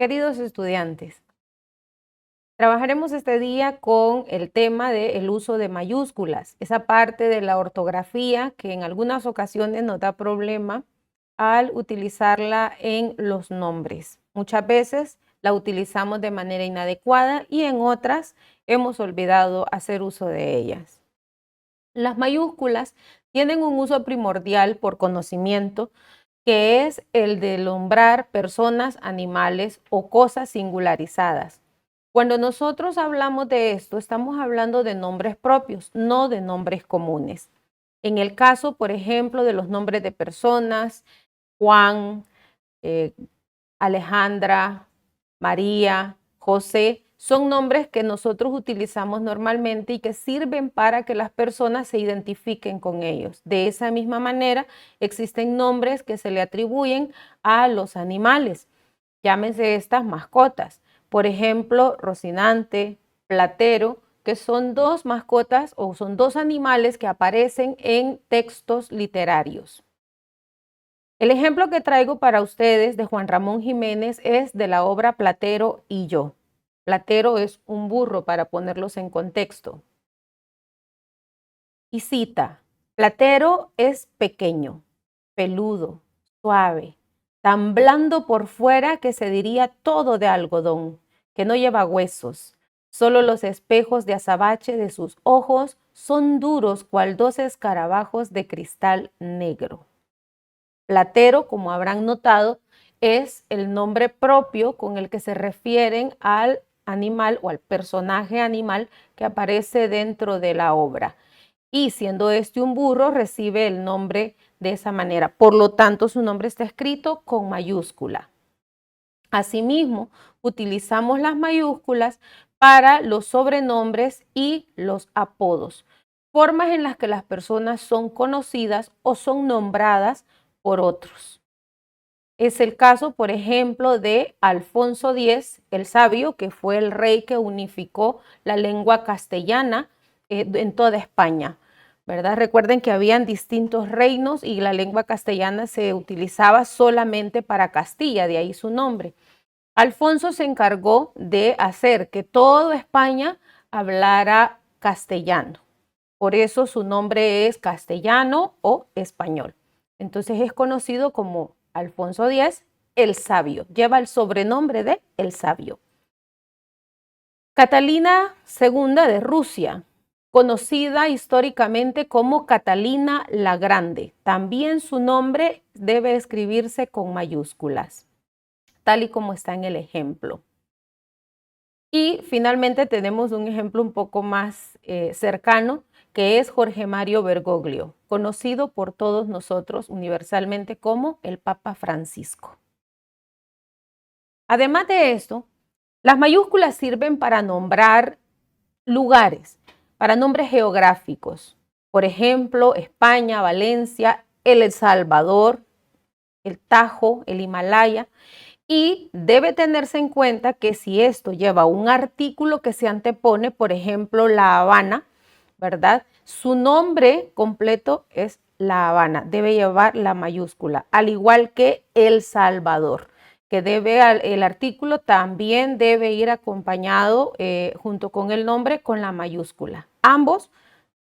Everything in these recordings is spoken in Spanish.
Queridos estudiantes, trabajaremos este día con el tema del uso de mayúsculas, esa parte de la ortografía que en algunas ocasiones nos da problema al utilizarla en los nombres. Muchas veces la utilizamos de manera inadecuada y en otras hemos olvidado hacer uso de ellas. Las mayúsculas tienen un uso primordial por conocimiento, que es el de nombrar personas, animales o cosas singularizadas. Cuando nosotros hablamos de esto, estamos hablando de nombres propios, no de nombres comunes. En el caso, por ejemplo, de los nombres de personas, Juan, eh, Alejandra, María, José, son nombres que nosotros utilizamos normalmente y que sirven para que las personas se identifiquen con ellos. De esa misma manera, existen nombres que se le atribuyen a los animales. Llámense estas mascotas. Por ejemplo, Rocinante, Platero, que son dos mascotas o son dos animales que aparecen en textos literarios. El ejemplo que traigo para ustedes de Juan Ramón Jiménez es de la obra Platero y yo. Platero es un burro para ponerlos en contexto. Y cita, Platero es pequeño, peludo, suave, tan blando por fuera que se diría todo de algodón, que no lleva huesos. Solo los espejos de azabache de sus ojos son duros cual dos escarabajos de cristal negro. Platero, como habrán notado, es el nombre propio con el que se refieren al animal o al personaje animal que aparece dentro de la obra. Y siendo este un burro, recibe el nombre de esa manera. Por lo tanto, su nombre está escrito con mayúscula. Asimismo, utilizamos las mayúsculas para los sobrenombres y los apodos, formas en las que las personas son conocidas o son nombradas por otros. Es el caso, por ejemplo, de Alfonso X, el Sabio, que fue el rey que unificó la lengua castellana en toda España, ¿verdad? Recuerden que habían distintos reinos y la lengua castellana se utilizaba solamente para Castilla, de ahí su nombre. Alfonso se encargó de hacer que toda España hablara castellano. Por eso su nombre es castellano o español. Entonces es conocido como Alfonso X el Sabio. Lleva el sobrenombre de el Sabio. Catalina II de Rusia, conocida históricamente como Catalina la Grande. También su nombre debe escribirse con mayúsculas, tal y como está en el ejemplo. Y finalmente tenemos un ejemplo un poco más cercano, que es Jorge Mario Bergoglio, conocido por todos nosotros universalmente como el Papa Francisco. Además de esto, las mayúsculas sirven para nombrar lugares, para nombres geográficos. Por ejemplo, España, Valencia, El Salvador, el Tajo, el Himalaya. Y debe tenerse en cuenta que si esto lleva un artículo que se antepone, por ejemplo, La Habana, ¿verdad? Su nombre completo es La Habana, debe llevar la mayúscula, al igual que El Salvador, que el artículo también debe ir acompañado junto con el nombre con la mayúscula. Ambos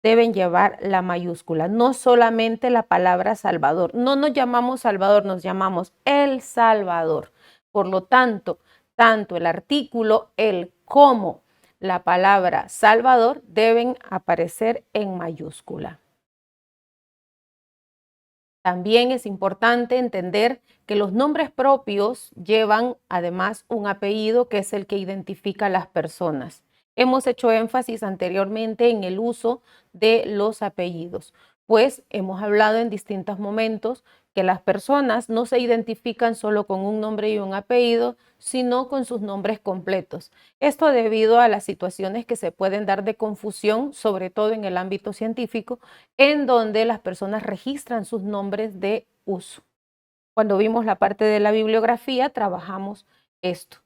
deben llevar la mayúscula, no solamente la palabra Salvador. No nos llamamos Salvador, nos llamamos El Salvador. Por lo tanto, tanto el artículo, el como la palabra Salvador deben aparecer en mayúscula. También es importante entender que los nombres propios llevan además un apellido que es el que identifica a las personas. Hemos hecho énfasis anteriormente en el uso de los apellidos, pues hemos hablado en distintos momentos que las personas no se identifican solo con un nombre y un apellido, sino con sus nombres completos. Esto debido a las situaciones que se pueden dar de confusión, sobre todo en el ámbito científico, en donde las personas registran sus nombres de uso. Cuando vimos la parte de la bibliografía, trabajamos esto.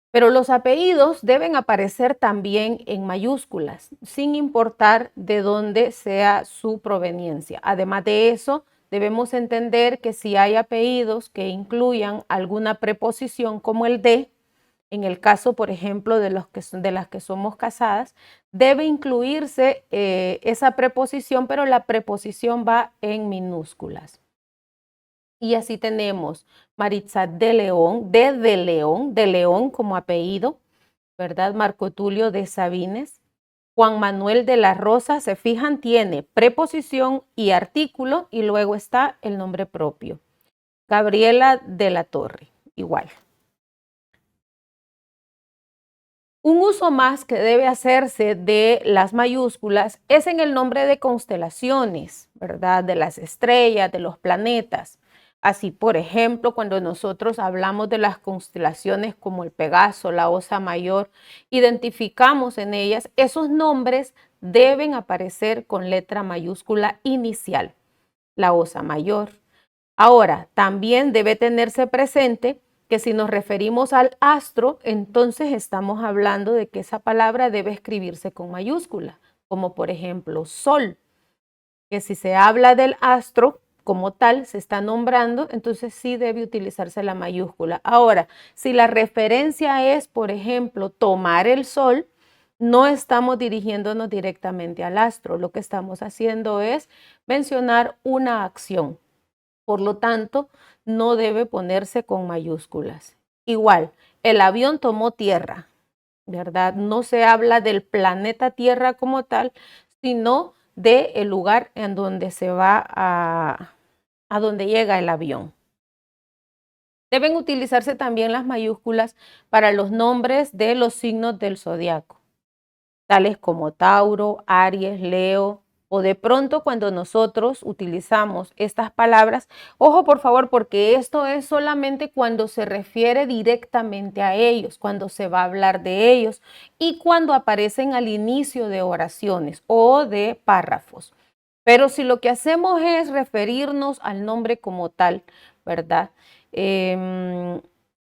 Pero los apellidos deben aparecer también en mayúsculas, sin importar de dónde sea su proveniencia. Además de eso, debemos entender que si hay apellidos que incluyan alguna preposición como el de, en el caso, por ejemplo, de las que somos casadas, debe incluirse esa preposición, pero la preposición va en minúsculas. Y así tenemos Maritza de León, de León como apellido, ¿verdad? Marco Tulio de Sabines. Juan Manuel de la Rosa, se fijan, tiene preposición y artículo y luego está el nombre propio. Gabriela de la Torre, igual. Un uso más que debe hacerse de las mayúsculas es en el nombre de constelaciones, ¿verdad? De las estrellas, de los planetas. Así, por ejemplo, cuando nosotros hablamos de las constelaciones como el Pegaso, la Osa Mayor, identificamos en ellas, esos nombres deben aparecer con letra mayúscula inicial, la Osa Mayor. Ahora, también debe tenerse presente que si nos referimos al astro, entonces estamos hablando de que esa palabra debe escribirse con mayúscula, como por ejemplo sol, que si se habla del astro como tal, se está nombrando, entonces sí debe utilizarse la mayúscula. Ahora, si la referencia es, por ejemplo, tomar el sol, no estamos dirigiéndonos directamente al astro, lo que estamos haciendo es mencionar una acción. Por lo tanto, no debe ponerse con mayúsculas. Igual, el avión tomó tierra, ¿verdad? No se habla del planeta Tierra como tal, sino del lugar en donde se va a donde llega el avión. Deben utilizarse también las mayúsculas para los nombres de los signos del zodiaco, tales como Tauro, Aries, Leo, o de pronto cuando nosotros utilizamos estas palabras, ojo por favor, porque esto es solamente cuando se refiere directamente a ellos, cuando se va a hablar de ellos y cuando aparecen al inicio de oraciones o de párrafos. Pero si lo que hacemos es referirnos al nombre como tal, ¿verdad?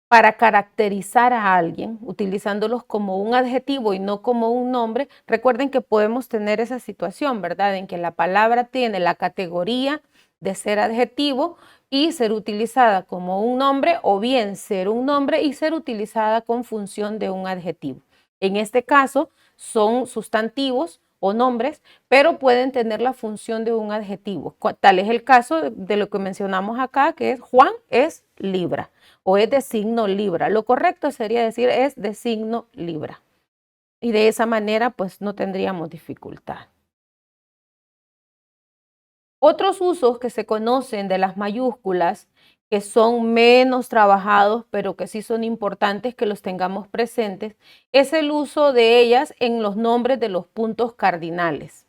Para caracterizar a alguien, utilizándolos como un adjetivo y no como un nombre, recuerden que podemos tener esa situación, ¿verdad? En que la palabra tiene la categoría de ser adjetivo y ser utilizada como un nombre, o bien ser un nombre y ser utilizada con función de un adjetivo. En este caso, son sustantivos o nombres, pero pueden tener la función de un adjetivo. Tal es el caso de lo que mencionamos acá, que es Juan es Libra o es de signo Libra. Lo correcto sería decir es de signo Libra. Y de esa manera, pues no tendríamos dificultad. Otros usos que se conocen de las mayúsculas, que son menos trabajados, pero que sí son importantes que los tengamos presentes, es el uso de ellas en los nombres de los puntos cardinales.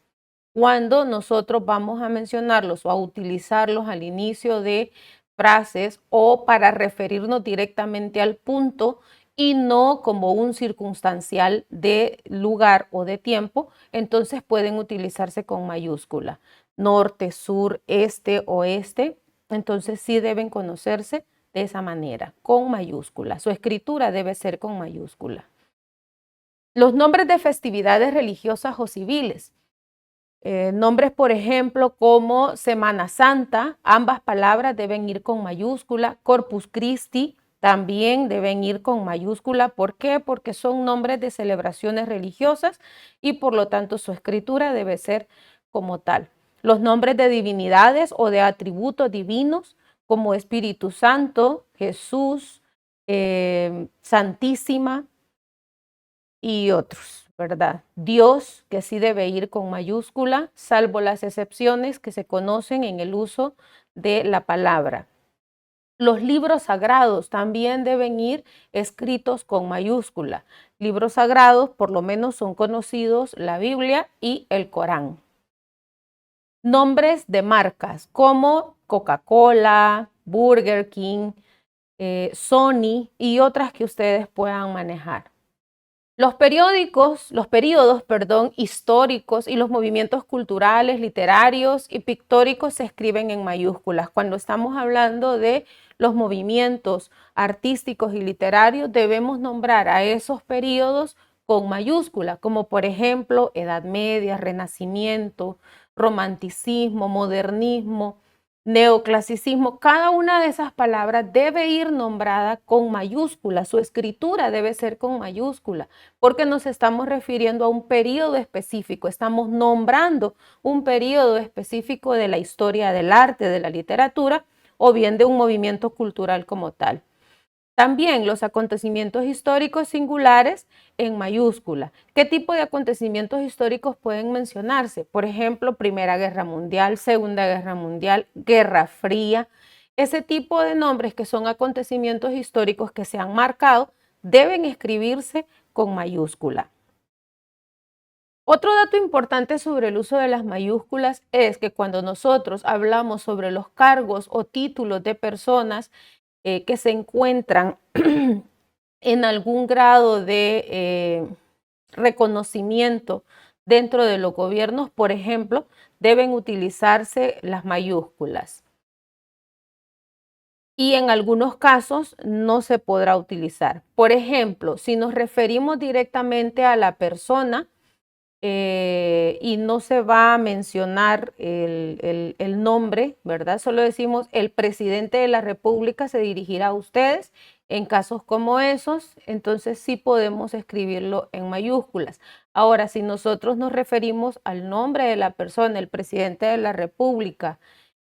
Cuando nosotros vamos a mencionarlos o a utilizarlos al inicio de frases o para referirnos directamente al punto y no como un circunstancial de lugar o de tiempo, entonces pueden utilizarse con mayúscula. Norte, sur, este, oeste, entonces sí deben conocerse de esa manera, con mayúscula. Su escritura debe ser con mayúscula. Los nombres de festividades religiosas o civiles. Nombres, por ejemplo, como Semana Santa, ambas palabras deben ir con mayúscula. Corpus Christi también deben ir con mayúscula. ¿Por qué? Porque son nombres de celebraciones religiosas y por lo tanto su escritura debe ser como tal. Los nombres de divinidades o de atributos divinos como Espíritu Santo, Jesús, Santísima y otros, ¿verdad? Dios, que sí debe ir con mayúscula, salvo las excepciones que se conocen en el uso de la palabra. Los libros sagrados también deben ir escritos con mayúscula. Libros sagrados, por lo menos, son conocidos la Biblia y el Corán. Nombres de marcas como Coca-Cola, Burger King, Sony y otras que ustedes puedan manejar. Los periodos, históricos y los movimientos culturales, literarios y pictóricos se escriben en mayúsculas. Cuando estamos hablando de los movimientos artísticos y literarios, debemos nombrar a esos periodos con mayúscula, como por ejemplo Edad Media, Renacimiento, Romanticismo, Modernismo, neoclasicismo, cada una de esas palabras debe ir nombrada con mayúscula, su escritura debe ser con mayúscula, porque nos estamos refiriendo a un periodo específico, estamos nombrando un periodo específico de la historia del arte, de la literatura, o bien de un movimiento cultural como tal. También los acontecimientos históricos singulares en mayúscula. ¿Qué tipo de acontecimientos históricos pueden mencionarse? Por ejemplo, Primera Guerra Mundial, Segunda Guerra Mundial, Guerra Fría. Ese tipo de nombres que son acontecimientos históricos que se han marcado deben escribirse con mayúscula. Otro dato importante sobre el uso de las mayúsculas es que cuando nosotros hablamos sobre los cargos o títulos de personas que se encuentran en algún grado de reconocimiento dentro de los gobiernos, por ejemplo, deben utilizarse las mayúsculas. Y en algunos casos no se podrá utilizar. Por ejemplo, si nos referimos directamente a la persona, y no se va a mencionar el nombre, ¿verdad? Solo decimos el presidente de la República se dirigirá a ustedes. En casos como esos, entonces sí podemos escribirlo en mayúsculas. Ahora, si nosotros nos referimos al nombre de la persona, el presidente de la República,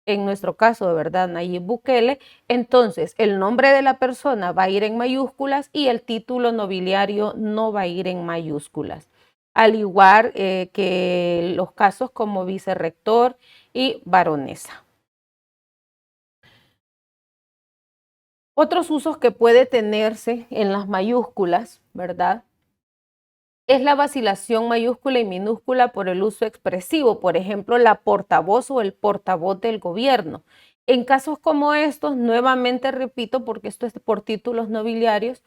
en nuestro caso, de verdad, Nayib Bukele, entonces el nombre de la persona va a ir en mayúsculas y el título nobiliario no va a ir en mayúsculas. Al igual que los casos como vicerrector y baronesa. Otros usos que puede tenerse en las mayúsculas, ¿verdad? Es la vacilación mayúscula y minúscula por el uso expresivo, por ejemplo, la portavoz o el portavoz del gobierno. En casos como estos, nuevamente repito, porque esto es por títulos nobiliarios,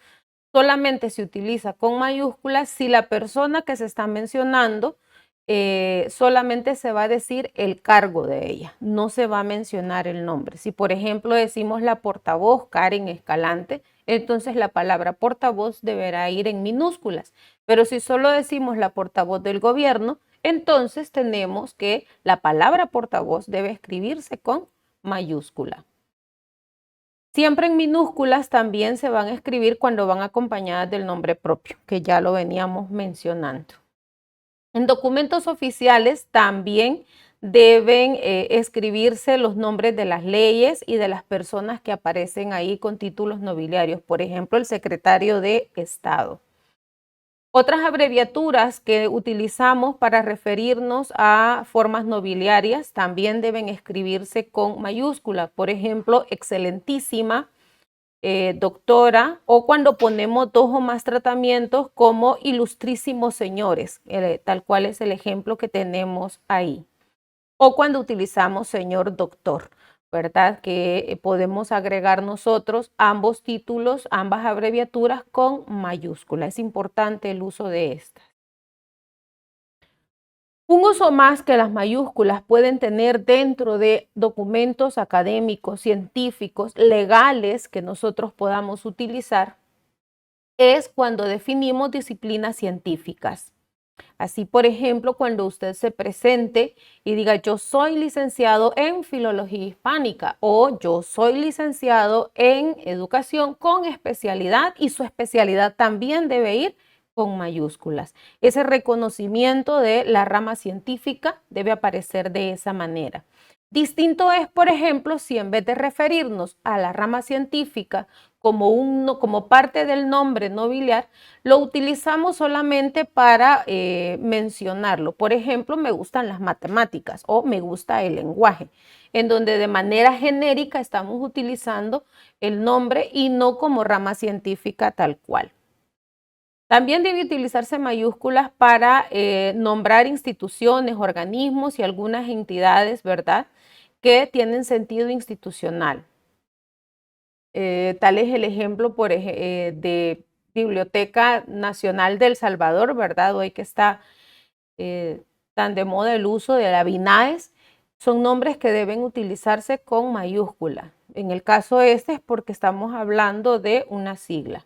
solamente se utiliza con mayúsculas si la persona que se está mencionando solamente se va a decir el cargo de ella, no se va a mencionar el nombre. Si por ejemplo decimos la portavoz Karen Escalante, entonces la palabra portavoz deberá ir en minúsculas. Pero si solo decimos la portavoz del gobierno, entonces tenemos que la palabra portavoz debe escribirse con mayúscula. Siempre en minúsculas también se van a escribir cuando van acompañadas del nombre propio, que ya lo veníamos mencionando. En documentos oficiales también deben escribirse los nombres de las leyes y de las personas que aparecen ahí con títulos nobiliarios, por ejemplo, el secretario de Estado. Otras abreviaturas que utilizamos para referirnos a formas nobiliarias también deben escribirse con mayúscula, por ejemplo, excelentísima, doctora, o cuando ponemos dos o más tratamientos como ilustrísimos señores, tal cual es el ejemplo que tenemos ahí. O cuando utilizamos señor doctor, ¿verdad? Que podemos agregar nosotros ambos títulos, ambas abreviaturas con mayúscula. Es importante el uso de estas. Un uso más que las mayúsculas pueden tener dentro de documentos académicos, científicos, legales que nosotros podamos utilizar es cuando definimos disciplinas científicas. Así, por ejemplo, cuando usted se presente y diga yo soy licenciado en filología hispánica o yo soy licenciado en educación con especialidad y su especialidad también debe ir con mayúsculas. Ese reconocimiento de la rama científica debe aparecer de esa manera. Distinto es, por ejemplo, si en vez de referirnos a la rama científica como parte del nombre nobiliar, lo utilizamos solamente para mencionarlo. Por ejemplo, me gustan las matemáticas o me gusta el lenguaje, en donde de manera genérica estamos utilizando el nombre y no como rama científica tal cual. También debe utilizarse mayúsculas para nombrar instituciones, organismos y algunas entidades, ¿verdad?, que tienen sentido institucional. Tal es el ejemplo de Biblioteca Nacional de El Salvador, ¿verdad? Hoy que está tan de moda el uso de la BINAES, son nombres que deben utilizarse con mayúscula. En el caso este es porque estamos hablando de una sigla.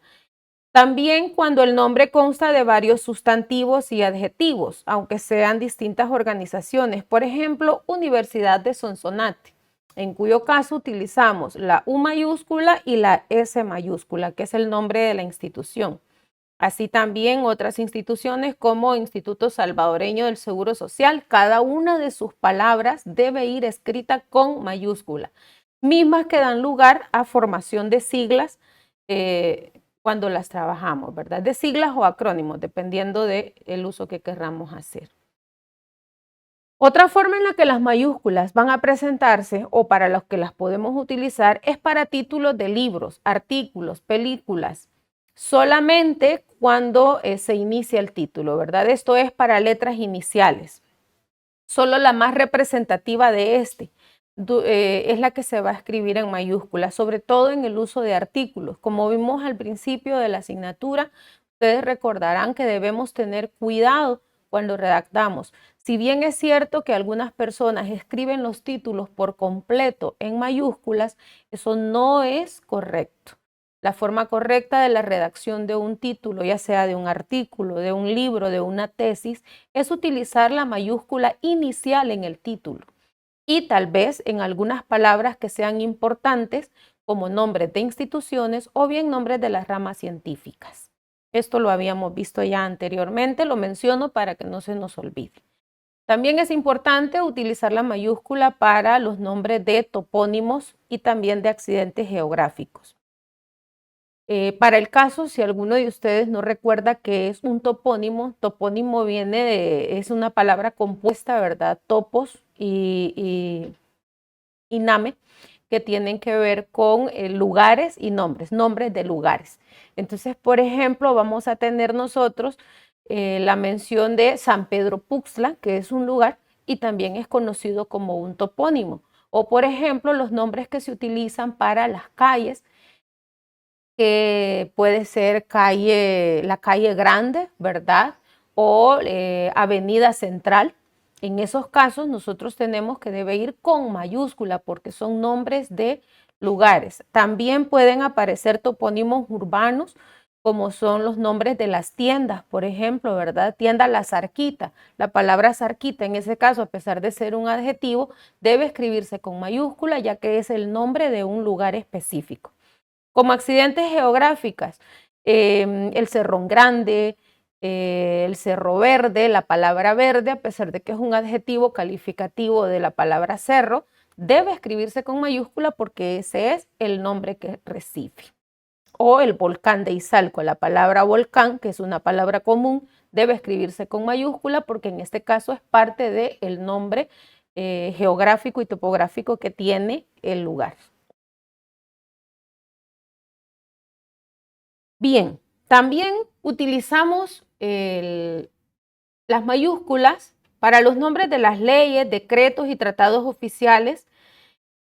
También cuando el nombre consta de varios sustantivos y adjetivos, aunque sean distintas organizaciones. Por ejemplo, Universidad de Sonsonate. en cuyo caso utilizamos la U mayúscula y la S mayúscula, que es el nombre de la institución. Así también otras instituciones como Instituto Salvadoreño del Seguro Social, cada una de sus palabras debe ir escrita con mayúscula, mismas que dan lugar a formación de siglas cuando las trabajamos, ¿verdad? De siglas o acrónimos, dependiendo del uso que querramos hacer. Otra forma en la que las mayúsculas van a presentarse o para los que las podemos utilizar es para títulos de libros, artículos, películas, solamente cuando se inicia el título, ¿verdad? Esto es para letras iniciales. Solo la más representativa de es la que se va a escribir en mayúsculas, sobre todo en el uso de artículos. Como vimos al principio de la asignatura, ustedes recordarán que debemos tener cuidado cuando redactamos. Si bien es cierto que algunas personas escriben los títulos por completo en mayúsculas, eso no es correcto. La forma correcta de la redacción de un título, ya sea de un artículo, de un libro, de una tesis, es utilizar la mayúscula inicial en el título y tal vez en algunas palabras que sean importantes como nombres de instituciones o bien nombres de las ramas científicas. Esto lo habíamos visto ya anteriormente, lo menciono para que no se nos olvide. También es importante utilizar la mayúscula para los nombres de topónimos y también de accidentes geográficos. Para el caso, si alguno de ustedes no recuerda qué es un topónimo, topónimo es una palabra compuesta, ¿verdad? Topos y name, que tienen que ver con lugares y nombres de lugares. Entonces, por ejemplo, vamos a tener nosotros la mención de San Pedro Puxla, que es un lugar y también es conocido como un topónimo. O, por ejemplo, los nombres que se utilizan para las calles, que puede ser la calle Grande, ¿verdad? O Avenida Central. En esos casos nosotros tenemos que debe ir con mayúscula porque son nombres de lugares. También pueden aparecer topónimos urbanos como son los nombres de las tiendas, por ejemplo, ¿verdad? Tienda La Zarquita. La palabra Zarquita en ese caso, a pesar de ser un adjetivo, debe escribirse con mayúscula ya que es el nombre de un lugar específico. Como accidentes geográficos, el Cerrón Grande, el Cerro Verde, la palabra verde, a pesar de que es un adjetivo calificativo de la palabra cerro, debe escribirse con mayúscula porque ese es el nombre que recibe. O el volcán de Izalco, la palabra volcán, que es una palabra común, debe escribirse con mayúscula porque en este caso es parte del nombre geográfico y topográfico que tiene el lugar. Bien, también utilizamos las mayúsculas para los nombres de las leyes, decretos y tratados oficiales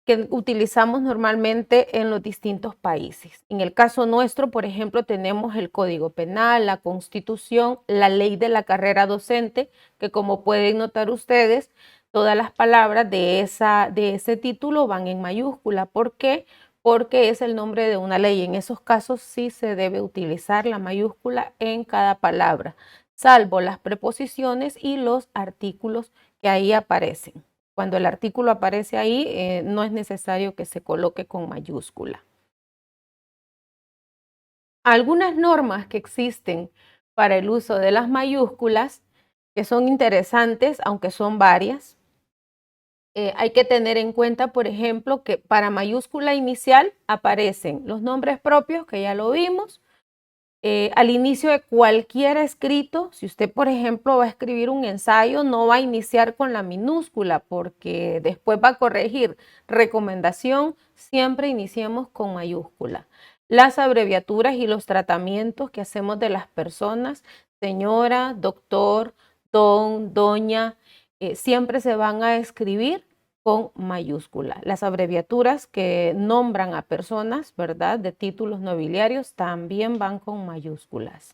que utilizamos normalmente en los distintos países. En el caso nuestro, por ejemplo, tenemos el Código Penal, la Constitución, la ley de la carrera docente, que como pueden notar ustedes, todas las palabras de ese título van en mayúscula. ¿Por qué? Porque es el nombre de una ley. En esos casos sí se debe utilizar la mayúscula en cada palabra, salvo las preposiciones y los artículos que ahí aparecen. Cuando el artículo aparece ahí, no es necesario que se coloque con mayúscula. Algunas normas que existen para el uso de las mayúsculas, que son interesantes, aunque son varias. Hay que tener en cuenta, por ejemplo, que para mayúscula inicial aparecen los nombres propios, que ya lo vimos. Al inicio de cualquier escrito, si usted, por ejemplo, va a escribir un ensayo, no va a iniciar con la minúscula porque después va a corregir. Recomendación, siempre iniciemos con mayúscula. Las abreviaturas y los tratamientos que hacemos de las personas, señora, doctor, don, doña, siempre se van a escribir con mayúscula. Las abreviaturas que nombran a personas, ¿verdad?, de títulos nobiliarios también van con mayúsculas.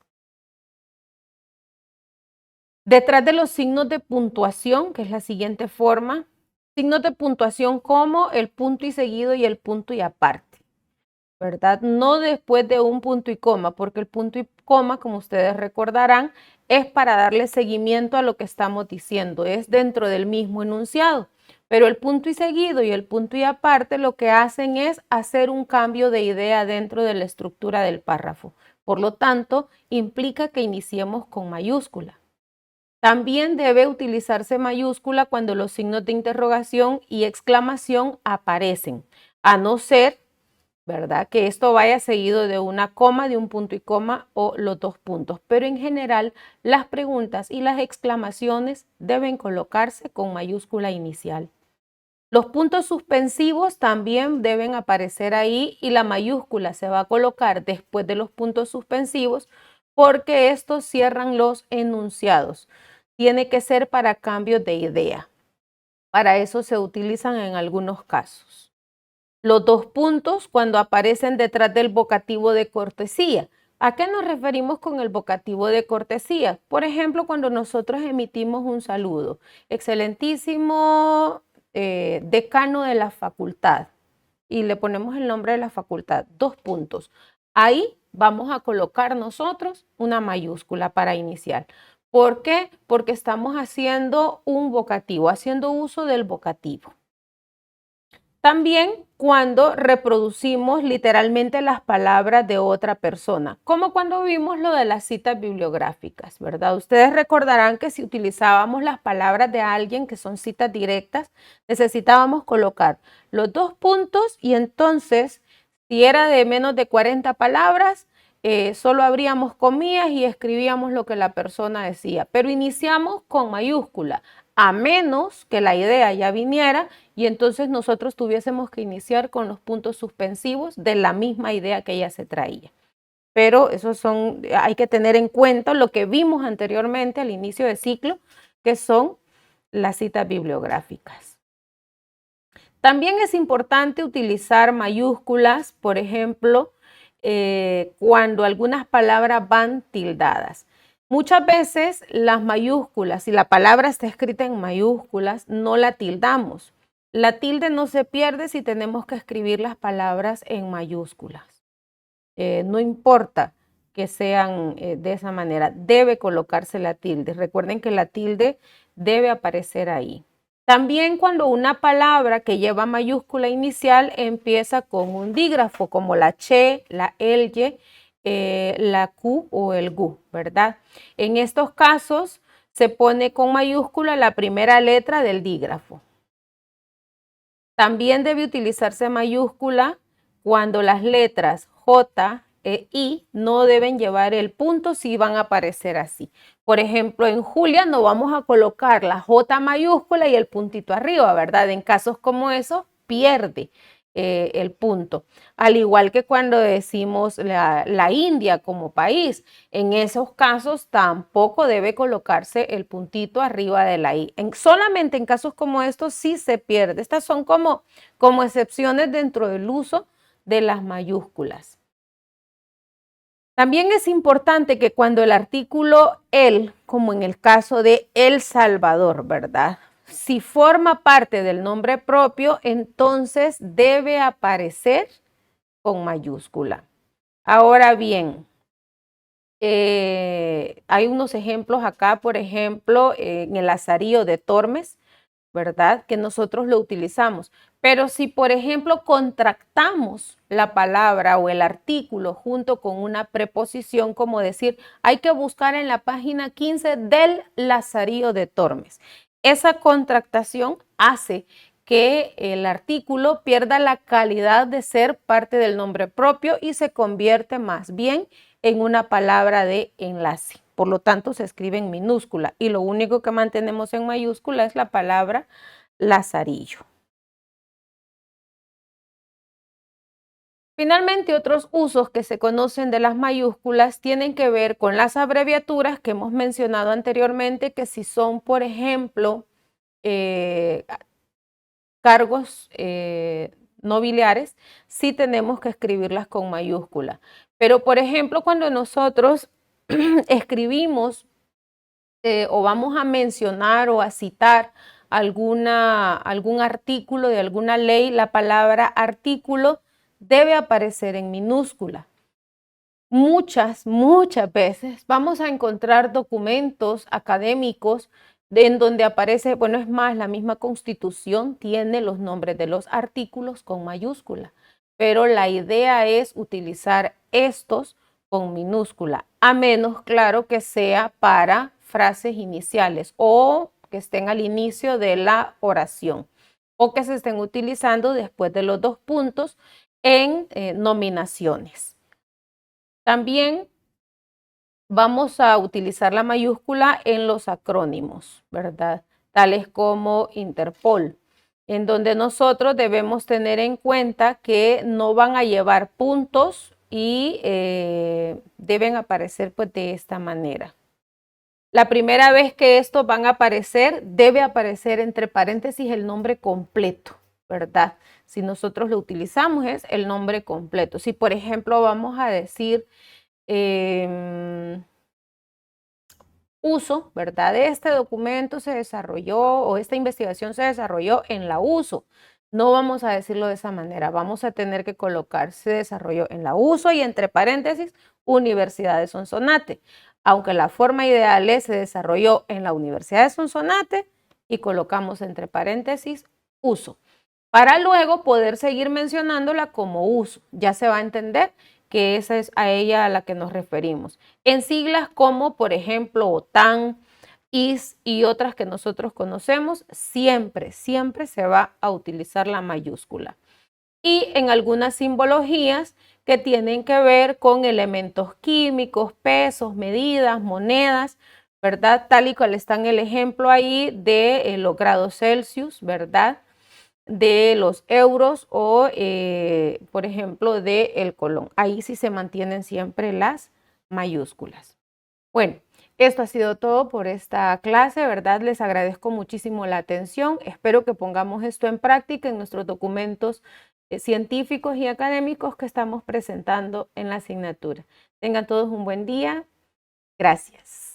Detrás de los signos de puntuación, que es la siguiente forma, signos de puntuación como el punto y seguido y el punto y aparte, ¿verdad? No después de un punto y coma, porque el punto y coma, como ustedes recordarán, es para darle seguimiento a lo que estamos diciendo, es dentro del mismo enunciado. Pero el punto y seguido y el punto y aparte lo que hacen es hacer un cambio de idea dentro de la estructura del párrafo. Por lo tanto, implica que iniciemos con mayúscula. También debe utilizarse mayúscula cuando los signos de interrogación y exclamación aparecen, a no ser, ¿verdad?, que esto vaya seguido de una coma, de un punto y coma o los dos puntos. Pero en general, las preguntas y las exclamaciones deben colocarse con mayúscula inicial. Los puntos suspensivos también deben aparecer ahí y la mayúscula se va a colocar después de los puntos suspensivos porque estos cierran los enunciados. Tiene que ser para cambios de idea. Para eso se utilizan en algunos casos. Los dos puntos cuando aparecen detrás del vocativo de cortesía. ¿A qué nos referimos con el vocativo de cortesía? Por ejemplo, cuando nosotros emitimos un saludo. Excelentísimo decano de la facultad. Y le ponemos el nombre de la facultad. Dos puntos. Ahí vamos a colocar nosotros una mayúscula para iniciar. ¿Por qué? Porque estamos haciendo un vocativo, haciendo uso del vocativo. También cuando reproducimos literalmente las palabras de otra persona, como cuando vimos lo de las citas bibliográficas, ¿verdad? Ustedes recordarán que si utilizábamos las palabras de alguien que son citas directas, necesitábamos colocar los dos puntos y entonces, si era de menos de 40 palabras, solo abríamos comillas y escribíamos lo que la persona decía, pero iniciamos con mayúscula, a menos que la idea ya viniera y entonces nosotros tuviésemos que iniciar con los puntos suspensivos de la misma idea que ella se traía. Pero hay que tener en cuenta lo que vimos anteriormente al inicio del ciclo, que son las citas bibliográficas. También es importante utilizar mayúsculas, por ejemplo, cuando algunas palabras van tildadas. Muchas veces las mayúsculas, si la palabra está escrita en mayúsculas, no la tildamos. La tilde no se pierde si tenemos que escribir las palabras en mayúsculas. No importa que sean de esa manera, debe colocarse la tilde. Recuerden que la tilde debe aparecer ahí. También cuando una palabra que lleva mayúscula inicial empieza con un dígrafo, como la che, la elye, la Q o el GU, ¿verdad? En estos casos se pone con mayúscula la primera letra del dígrafo. También debe utilizarse mayúscula cuando las letras J e I no deben llevar el punto si van a aparecer así. Por ejemplo, en Julia no vamos a colocar la J mayúscula y el puntito arriba, ¿verdad? En casos como esos pierde el punto. Al igual que cuando decimos la India como país, en esos casos tampoco debe colocarse el puntito arriba de la I. Solamente en casos como estos sí se pierde. Estas son como excepciones dentro del uso de las mayúsculas. También es importante que cuando el artículo el, como en el caso de El Salvador, ¿verdad? Si forma parte del nombre propio, entonces debe aparecer con mayúscula. Ahora bien, hay unos ejemplos acá, por ejemplo, en el Lazarillo de Tormes, ¿verdad? Que nosotros lo utilizamos. Pero si, por ejemplo, contractamos la palabra o el artículo junto con una preposición, como decir, hay que buscar en la página 15 del Lazarillo de Tormes. Esa contractación hace que el artículo pierda la calidad de ser parte del nombre propio y se convierte más bien en una palabra de enlace. Por lo tanto, se escribe en minúscula y lo único que mantenemos en mayúscula es la palabra Lazarillo. Finalmente, otros usos que se conocen de las mayúsculas tienen que ver con las abreviaturas que hemos mencionado anteriormente, que si son, por ejemplo, cargos nobiliares, sí tenemos que escribirlas con mayúscula. Pero, por ejemplo, cuando nosotros escribimos o vamos a mencionar o a citar algún artículo de alguna ley, la palabra artículo debe aparecer en minúscula. Muchas veces vamos a encontrar documentos académicos en donde aparece, bueno, es más, la misma Constitución tiene los nombres de los artículos con mayúscula, pero la idea es utilizar estos con minúscula, a menos, claro, que sea para frases iniciales o que estén al inicio de la oración o que se estén utilizando después de los 2 puntos en nominaciones. También vamos a utilizar la mayúscula en los acrónimos, ¿verdad? Tales como Interpol, en donde nosotros debemos tener en cuenta que no van a llevar puntos y deben aparecer pues de esta manera. La primera vez que estos van a aparecer, debe aparecer entre paréntesis el nombre completo, ¿verdad? Si nosotros lo utilizamos es el nombre completo. Si por ejemplo vamos a decir uso, ¿verdad? Este documento se desarrolló o esta investigación se desarrolló en la uso. No vamos a decirlo de esa manera, vamos a tener que colocar se desarrolló en la uso y entre paréntesis Universidad de Sonsonate. Aunque la forma ideal es se desarrolló en la Universidad de Sonsonate y colocamos entre paréntesis uso, para luego poder seguir mencionándola como uso. Ya se va a entender que esa es a ella a la que nos referimos. En siglas como, por ejemplo, OTAN, IS y otras que nosotros conocemos, siempre se va a utilizar la mayúscula. Y en algunas simbologías que tienen que ver con elementos químicos, pesos, medidas, monedas, ¿verdad? Tal y cual está en el ejemplo ahí de los grados Celsius, ¿verdad? De los euros o, por ejemplo, de el colón. Ahí sí se mantienen siempre las mayúsculas. Bueno, esto ha sido todo por esta clase, ¿verdad? Les agradezco muchísimo la atención. Espero que pongamos esto en práctica en nuestros documentos científicos y académicos que estamos presentando en la asignatura. Tengan todos un buen día. Gracias.